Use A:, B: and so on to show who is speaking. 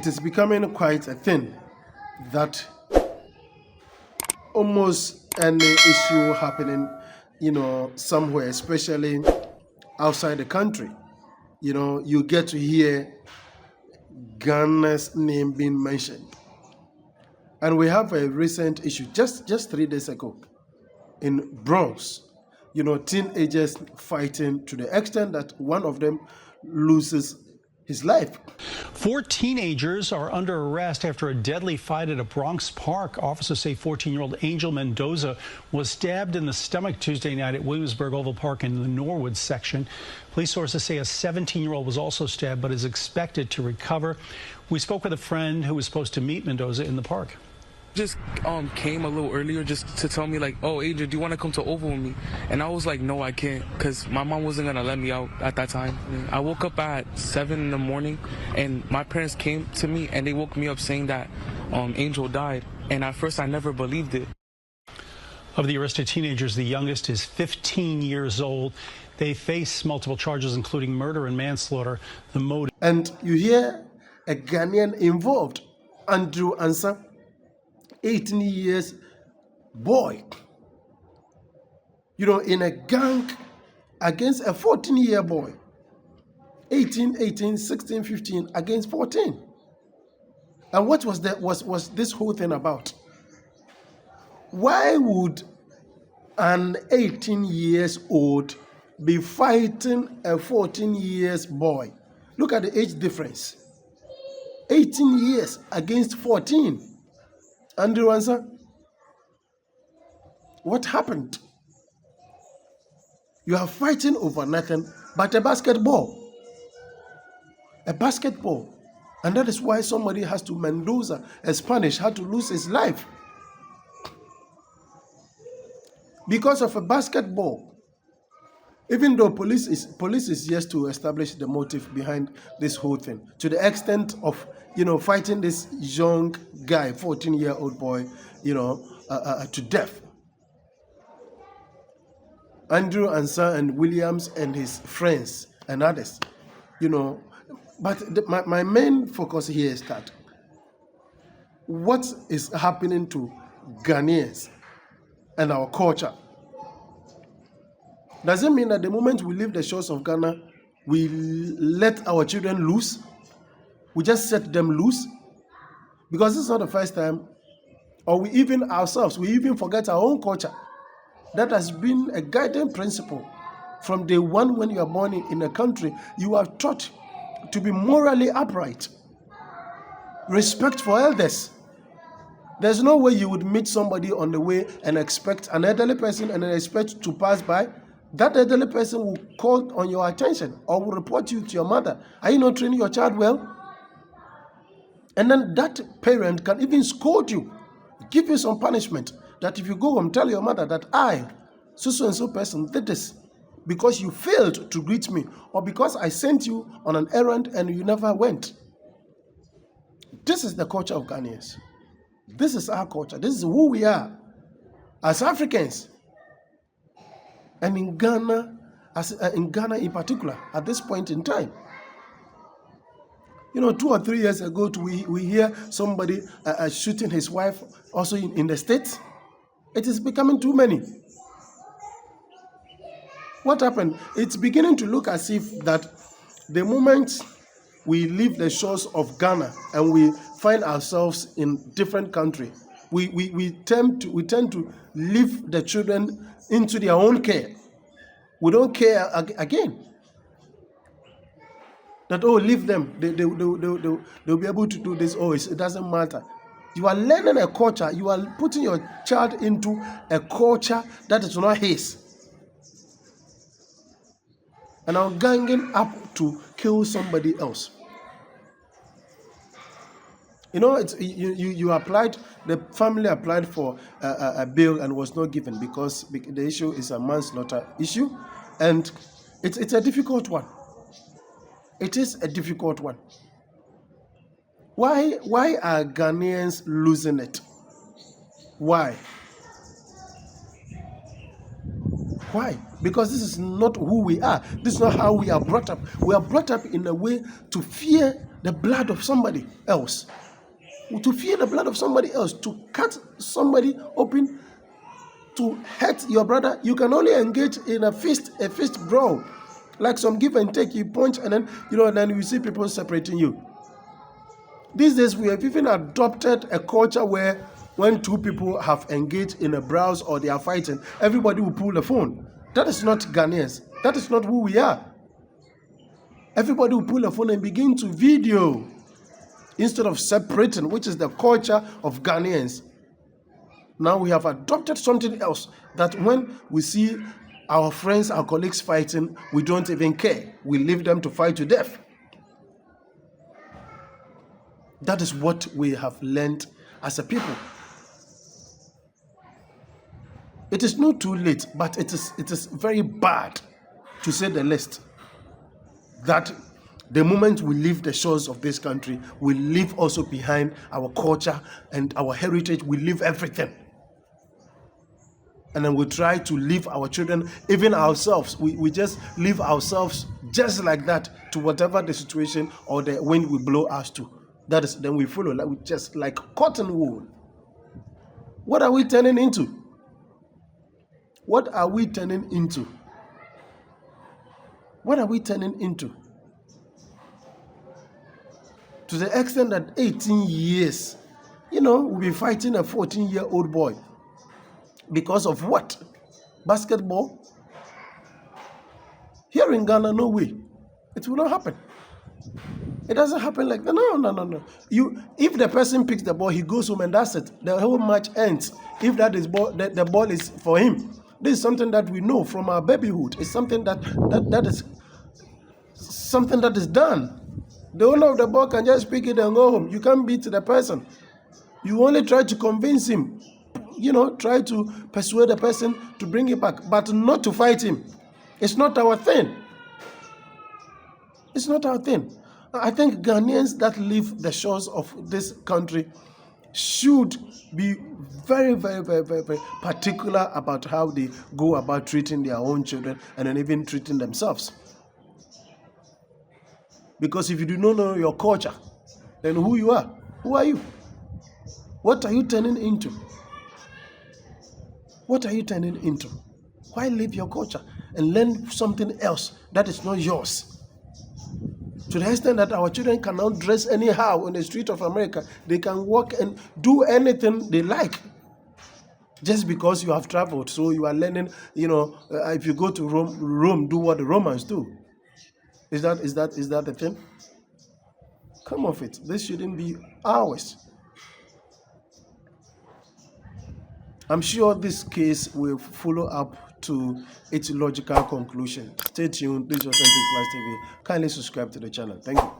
A: it is becoming quite a thing that almost any issue happening, somewhere, especially outside the country, you get to hear Ghana's name being mentioned. And we have a recent issue just 3 days ago in Bronx, teenagers fighting to the extent that one of them loses his life.
B: 4 teenagers are under arrest after a deadly fight at a Bronx park. Officers say 14-year-old Angel Mendoza was stabbed in the stomach Tuesday night at Williamsburg Oval Park in the Norwood section. Police sources say a 17-year-old was also stabbed but is expected to recover. We spoke with a friend who was supposed to meet Mendoza in the park.
C: Just came a little earlier just to tell me, like, oh, Angel, do you want to come to Oval with me? And I was like, no, I can't, because my mom wasn't going to let me out at that time. I woke up at 7 in the morning, and my parents came to me, and they woke me up saying that Angel died. And at first, I never believed it.
B: Of the arrested teenagers, the youngest is 15 years old. They face multiple charges, including murder and manslaughter. The motive.
A: And you hear a Ghanaian involved, Ansah, 18 years boy, in a gang against a 14-year boy. 18, 16, 15 against 14. And what was that? Was this whole thing about? Why would an 18 years old be fighting a 14 years boy? Look at the age difference. 18 years against 14. Andrew Ansah, what happened? You are fighting over nothing but a basketball. A basketball. And that is why somebody has to, Mendoza, a Spanish, had to lose his life. Because of a basketball. Even though police is yet to establish the motive behind this whole thing, to the extent of fighting this young guy, 14-year-old boy, to death. Andrew Ansah and Williams and his friends and others, But my main focus here is that what is happening to Ghanaians and our culture. Does it mean that the moment we leave the shores of Ghana, we let our children loose? We just set them loose? Because this is not the first time, or we even forget our own culture. That has been a guiding principle. From day one when you are born in a country, you are taught to be morally upright. Respect for elders. There's no way you would meet somebody on the way and expect an elderly person and expect to pass by. That elderly person will call on your attention or will report you to your mother. Are you not training your child well? And then that parent can even scold you, give you some punishment, that if you go home, tell your mother that I, so and so person, did this because you failed to greet me or because I sent you on an errand and you never went. This is the culture of Ghanaians. This is our culture. This is who we are as Africans. And in Ghana, in particular, at this point in time. 2 or 3 years ago, we hear somebody shooting his wife also in the States. It is becoming too many. What happened? It's beginning to look as if that the moment we leave the shores of Ghana and we find ourselves in different country, we tend to leave the children into their own care. We don't care again. That, leave them. They'll be able to do this. It doesn't matter. You are learning a culture. You are putting your child into a culture that is not his. And I'm ganging up to kill somebody else. You applied, the family applied for a bill and was not given because the issue is a manslaughter issue. And it's a difficult one. It is a difficult one. Why are Ghanaians losing it? Why? Why? Because this is not who we are. This is not how we are brought up. We are brought up in a way to fear the blood of somebody else, to fear the blood of somebody else, to cut somebody open, to hurt your brother. You can only engage in a fist brawl, like some give and take. You punch, and then then you see people separating you. These days, we have even adopted a culture where when two people have engaged in a brawl or they are fighting, everybody will pull the phone. That is not Ghanaians. That is not who we are. Everybody will pull the phone and begin to video instead of separating, which is the culture of Ghanaians. Now we have adopted something else, that when we see our friends, our colleagues fighting, we don't even care. We leave them to fight to death. That is what we have learned as a people. It is not too late, but it is very bad, to say the least, that the moment we leave the shores of this country, we leave also behind our culture and our heritage. We leave everything. And then we try to leave our children, even ourselves. We just leave ourselves just like that to whatever the situation or the wind will blow us to. That is, then we follow just like cotton wool. What are we turning into? What are we turning into? What are we turning into? To the extent that 18 years, we'll be fighting a 14-year-old boy. Because of what? Basketball? Here in Ghana, no way. It will not happen. It doesn't happen like that. No. If the person picks the ball, he goes home and that's it. The whole match ends. If that is the ball is for him. This is something that we know from our babyhood. It's something that is something that is done. The owner of the ball can just pick it and go home. You can't beat the person. You only try to convince him. Try to persuade the person to bring it back, but not to fight him. It's not our thing. It's not our thing. I think Ghanaians that leave the shores of this country should be very, very, very, very, very particular about how they go about treating their own children and then even treating themselves. Because if you do not know your culture, then who you are? Who are you? What are you turning into? What are you turning into? Why leave your culture and learn something else that is not yours? To the extent that our children can now dress anyhow on the street of America. They can walk and do anything they like. Just because you have traveled. So you are learning, if you go to Rome, do what the Romans do. Is that the thing? Come off it. This shouldn't be ours. I'm sure this case will follow up to its logical conclusion. Stay tuned. This is Authentic Plus TV. Kindly subscribe to the channel. Thank you.